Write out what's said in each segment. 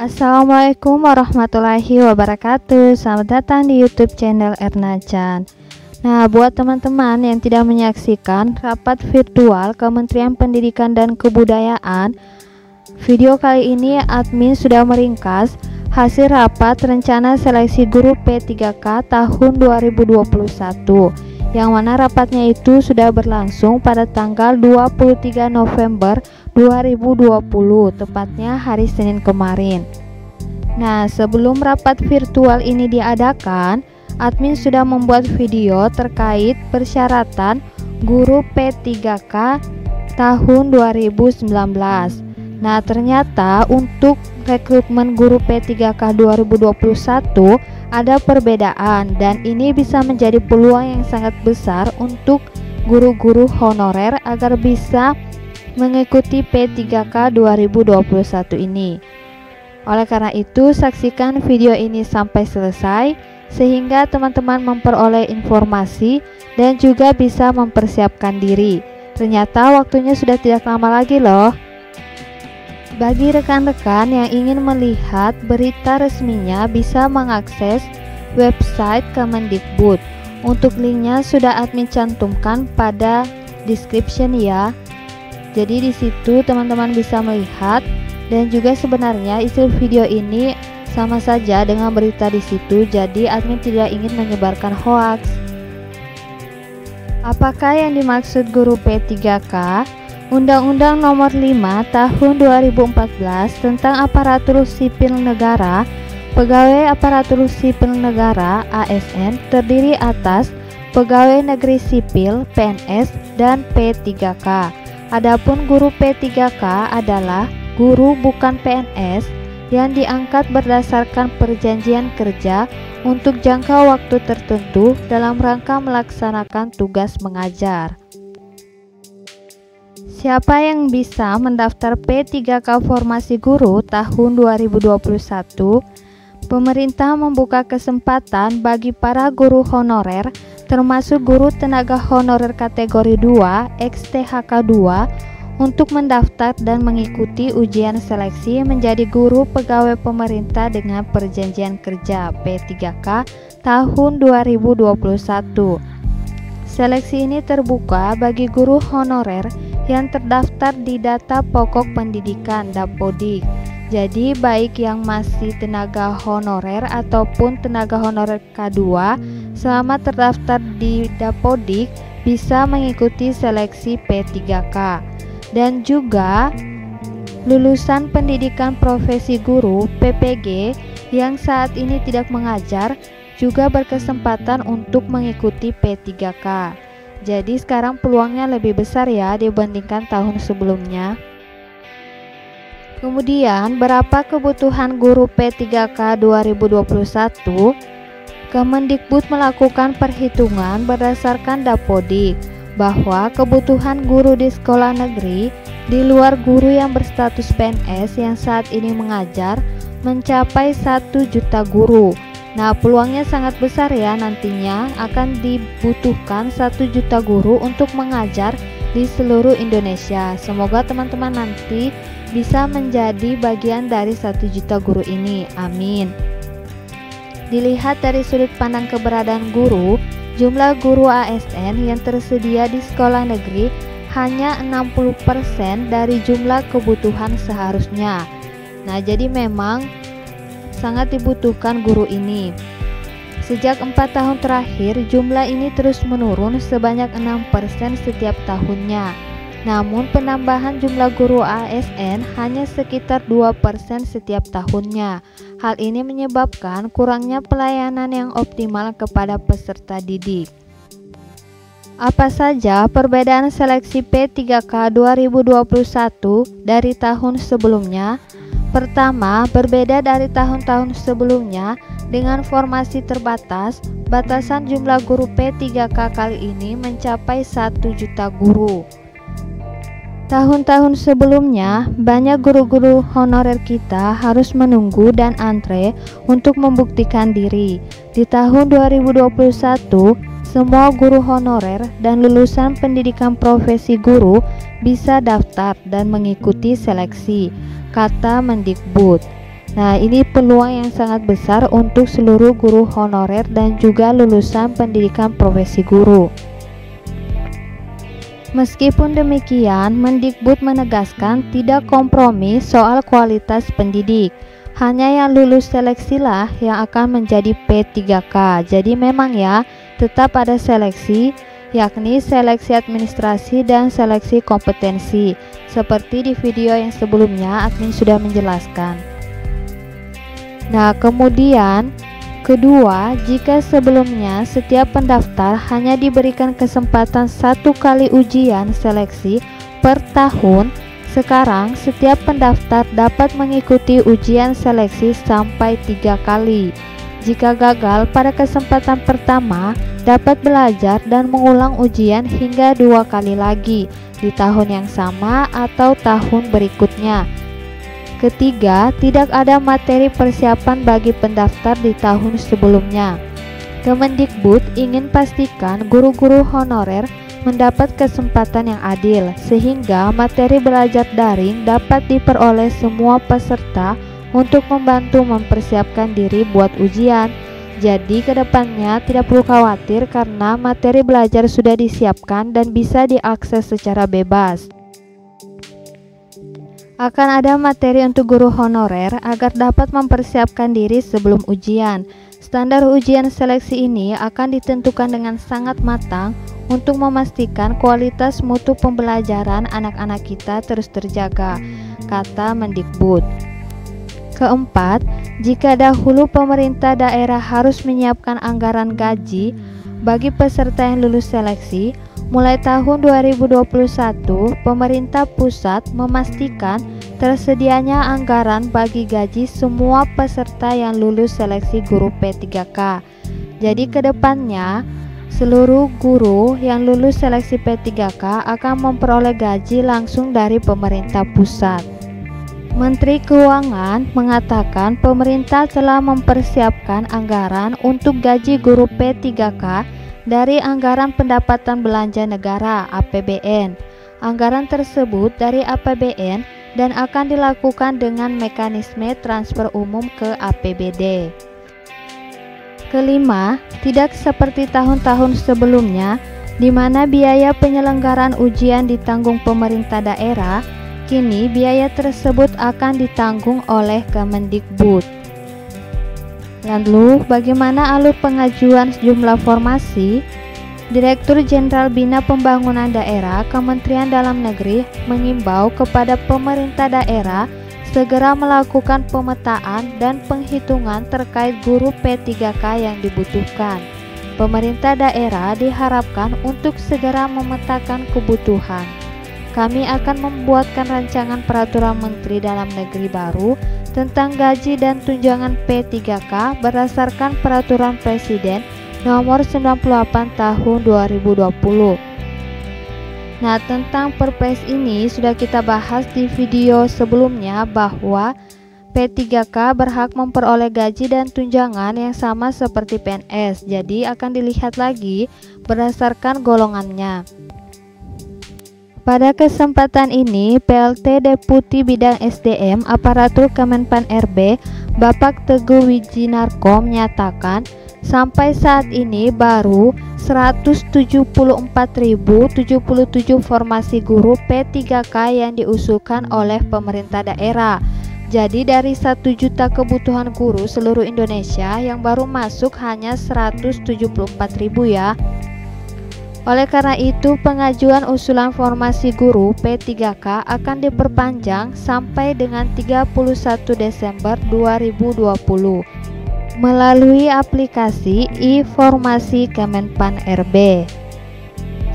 Assalamualaikum warahmatullahi wabarakatuh. Selamat datang di YouTube channel Erna Chan. Nah, buat teman-teman yang tidak menyaksikan rapat virtual Kementerian Pendidikan dan Kebudayaan, video kali ini admin sudah meringkas hasil rapat rencana seleksi guru P3K tahun 2021, yang mana rapatnya itu sudah berlangsung pada tanggal 23 November 2020, tepatnya hari Senin kemarin. Nah, sebelum rapat virtual ini diadakan, admin sudah membuat video terkait persyaratan guru P3K tahun 2019. Nah, ternyata untuk rekrutmen guru P3K 2021 ada perbedaan, dan ini bisa menjadi peluang yang sangat besar untuk guru-guru honorer agar bisa mengikuti P3K 2021 ini. Oleh karena itu, saksikan video ini sampai selesai sehingga teman-teman memperoleh informasi dan juga bisa mempersiapkan diri. Ternyata waktunya sudah tidak lama lagi loh. Bagi rekan-rekan yang ingin melihat berita resminya bisa mengakses website Kemendikbud. Untuk linknya sudah admin cantumkan pada description ya. Jadi di situ teman-teman bisa melihat, dan juga sebenarnya isi video ini sama saja dengan berita di situ. Jadi admin tidak ingin menyebarkan hoaks. Apakah yang dimaksud guru P3K? Undang-Undang Nomor 5 Tahun 2014 tentang Aparatur Sipil Negara, Pegawai Aparatur Sipil Negara (ASN) terdiri atas Pegawai Negeri Sipil (PNS) dan P3K. Adapun guru P3K adalah guru bukan PNS yang diangkat berdasarkan perjanjian kerja untuk jangka waktu tertentu dalam rangka melaksanakan tugas mengajar. Siapa yang bisa mendaftar P3K formasi guru tahun 2021? Pemerintah membuka kesempatan bagi para guru honorer, termasuk guru tenaga honorer kategori 2 (ex-THK 2), untuk mendaftar dan mengikuti ujian seleksi menjadi guru pegawai pemerintah dengan perjanjian kerja P3K tahun 2021. Seleksi ini terbuka bagi guru honorer yang terdaftar di data pokok pendidikan Dapodik. Jadi baik yang masih tenaga honorer ataupun tenaga honorer K2 selama terdaftar di Dapodik bisa mengikuti seleksi P3K. Dan juga lulusan pendidikan profesi guru PPG yang saat ini tidak mengajar juga berkesempatan untuk mengikuti P3K. Jadi sekarang peluangnya lebih besar ya dibandingkan tahun sebelumnya. Kemudian berapa kebutuhan guru P3K 2021? Kemendikbud melakukan perhitungan berdasarkan Dapodik bahwa kebutuhan guru di sekolah negeri di luar guru yang berstatus PNS yang saat ini mengajar mencapai 1 juta guru. Nah, peluangnya sangat besar ya, nantinya akan dibutuhkan 1 juta guru untuk mengajar di seluruh Indonesia. Semoga teman-teman nanti bisa menjadi bagian dari 1 juta guru ini. Amin. Dilihat dari sudut pandang keberadaan guru, jumlah guru ASN yang tersedia di sekolah negeri hanya 60% dari jumlah kebutuhan seharusnya. Nah, jadi memang sangat dibutuhkan guru ini. Sejak 4 tahun terakhir, jumlah ini terus menurun sebanyak 6% setiap tahunnya. Namun penambahan jumlah guru ASN hanya sekitar 2% setiap tahunnya. Hal ini menyebabkan kurangnya pelayanan yang optimal kepada peserta didik. Apa saja perbedaan seleksi P3K 2021 dari tahun sebelumnya? Pertama, berbeda dari tahun-tahun sebelumnya dengan formasi terbatas, batasan jumlah guru P3K kali ini mencapai 1 juta guru. Tahun-tahun sebelumnya, banyak guru-guru honorer kita harus menunggu dan antre untuk membuktikan diri. Di tahun 2021, semua guru honorer dan lulusan pendidikan profesi guru bisa daftar dan mengikuti seleksi, kata Mendikbud. Nah, ini peluang yang sangat besar untuk seluruh guru honorer dan juga lulusan pendidikan profesi guru. Meskipun demikian, Mendikbud menegaskan tidak kompromi soal kualitas pendidik. Hanya yang lulus seleksilah yang akan menjadi P3K. Jadi memang ya, tetap ada seleksi, yakni seleksi administrasi dan seleksi kompetensi. Seperti di video yang sebelumnya, admin sudah menjelaskan. Nah, kemudian kedua, jika sebelumnya setiap pendaftar hanya diberikan kesempatan 1 kali ujian seleksi per tahun, sekarang setiap pendaftar dapat mengikuti ujian seleksi sampai 3 kali. Jika gagal pada kesempatan pertama, dapat belajar dan mengulang ujian hingga 2 kali lagi di tahun yang sama atau tahun berikutnya. Ketiga, tidak ada materi persiapan bagi pendaftar di tahun sebelumnya. Kemendikbud ingin pastikan guru-guru honorer mendapat kesempatan yang adil, sehingga materi belajar daring dapat diperoleh semua peserta untuk membantu mempersiapkan diri buat ujian. Jadi kedepannya tidak perlu khawatir karena materi belajar sudah disiapkan dan bisa diakses secara bebas. Akan ada materi untuk guru honorer agar dapat mempersiapkan diri sebelum ujian. Standar ujian seleksi ini akan ditentukan dengan sangat matang untuk memastikan kualitas mutu pembelajaran anak-anak kita terus terjaga, kata Mendikbud. Keempat, jika dahulu pemerintah daerah harus menyiapkan anggaran gaji bagi peserta yang lulus seleksi, mulai tahun 2021, pemerintah pusat memastikan tersedianya anggaran bagi gaji semua peserta yang lulus seleksi guru P3K. Jadi kedepannya, seluruh guru yang lulus seleksi P3K akan memperoleh gaji langsung dari pemerintah pusat. Menteri Keuangan mengatakan pemerintah telah mempersiapkan anggaran untuk gaji guru P3K dari Anggaran Pendapatan Belanja Negara (APBN). Anggaran tersebut dari APBN dan akan dilakukan dengan mekanisme transfer umum ke APBD. Kelima, tidak seperti tahun-tahun sebelumnya di mana biaya penyelenggaraan ujian ditanggung pemerintah daerah, kini biaya tersebut akan ditanggung oleh Kemendikbud. Lalu, bagaimana alur pengajuan sejumlah formasi? Direktur Jenderal Bina Pembangunan Daerah Kementerian Dalam Negeri mengimbau kepada pemerintah daerah segera melakukan pemetaan dan penghitungan terkait guru P3K yang dibutuhkan. Pemerintah daerah diharapkan untuk segera memetakan kebutuhan. Kami akan membuatkan rancangan peraturan Menteri Dalam Negeri baru tentang gaji dan tunjangan P3K berdasarkan Peraturan Presiden Nomor 98 Tahun 2020. Nah, tentang Perpres ini sudah kita bahas di video sebelumnya bahwa P3K berhak memperoleh gaji dan tunjangan yang sama seperti PNS. Jadi akan dilihat lagi berdasarkan golongannya. Pada kesempatan ini, PLT Deputi Bidang SDM Aparatur Kemenpan RB, Bapak Teguh Wijinarko menyatakan, sampai saat ini baru 174.077 formasi guru P3K yang diusulkan oleh pemerintah daerah. Jadi dari 1 juta kebutuhan guru seluruh Indonesia yang baru masuk hanya 174.000 ya. Oleh karena itu, pengajuan usulan formasi guru P3K akan diperpanjang sampai dengan 31 Desember 2020 melalui aplikasi e-formasi Kemenpan RB.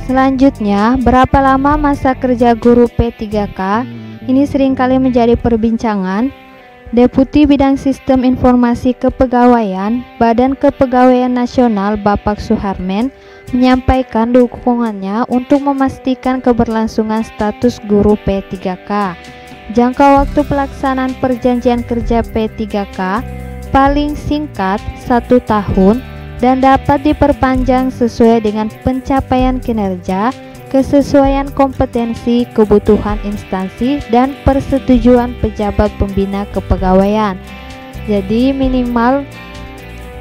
Selanjutnya, berapa lama masa kerja guru P3K? Ini seringkali menjadi perbincangan. Deputi Bidang Sistem Informasi Kepegawaian Badan Kepegawaian Nasional Bapak Suharmen menyampaikan dukungannya untuk memastikan keberlangsungan status guru P3K. Jangka waktu pelaksanaan perjanjian kerja P3K paling singkat 1 tahun dan dapat diperpanjang sesuai dengan pencapaian kinerja, kesesuaian kompetensi, kebutuhan instansi, dan persetujuan pejabat pembina kepegawaian. Jadi minimal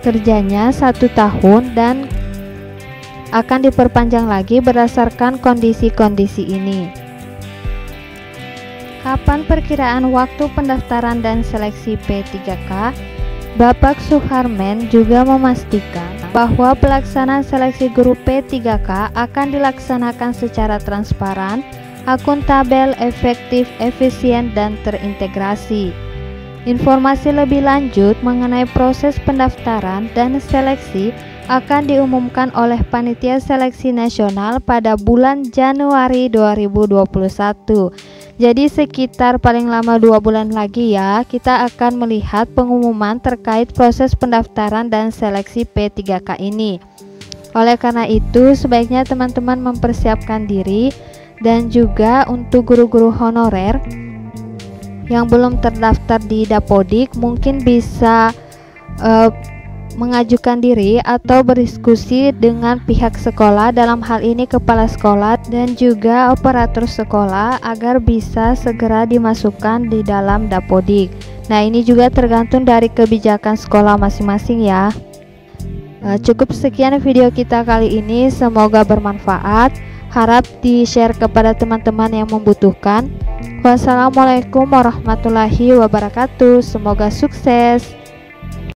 kerjanya 1 tahun dan akan diperpanjang lagi berdasarkan kondisi-kondisi ini. Kapan perkiraan waktu pendaftaran dan seleksi P3K? Bapak Suharmen juga memastikan bahwa pelaksanaan seleksi guru P3K akan dilaksanakan secara transparan, akuntabel, efektif, efisien, dan terintegrasi. Informasi lebih lanjut mengenai proses pendaftaran dan seleksi akan diumumkan oleh Panitia Seleksi Nasional pada bulan Januari 2021. Jadi sekitar paling lama 2 bulan lagi ya, kita akan melihat pengumuman terkait proses pendaftaran dan seleksi P3K ini. Oleh karena itu, sebaiknya teman-teman mempersiapkan diri, dan juga untuk guru-guru honorer yang belum terdaftar di Dapodik mungkin bisa mengajukan diri atau berdiskusi dengan pihak sekolah, dalam hal ini kepala sekolah dan juga operator sekolah, agar bisa segera dimasukkan di dalam Dapodik. Nah, ini juga tergantung dari kebijakan sekolah masing-masing ya. Cukup sekian video kita kali ini, semoga bermanfaat. Harap di-share kepada teman-teman yang membutuhkan. Wassalamualaikum warahmatullahi wabarakatuh. Semoga sukses.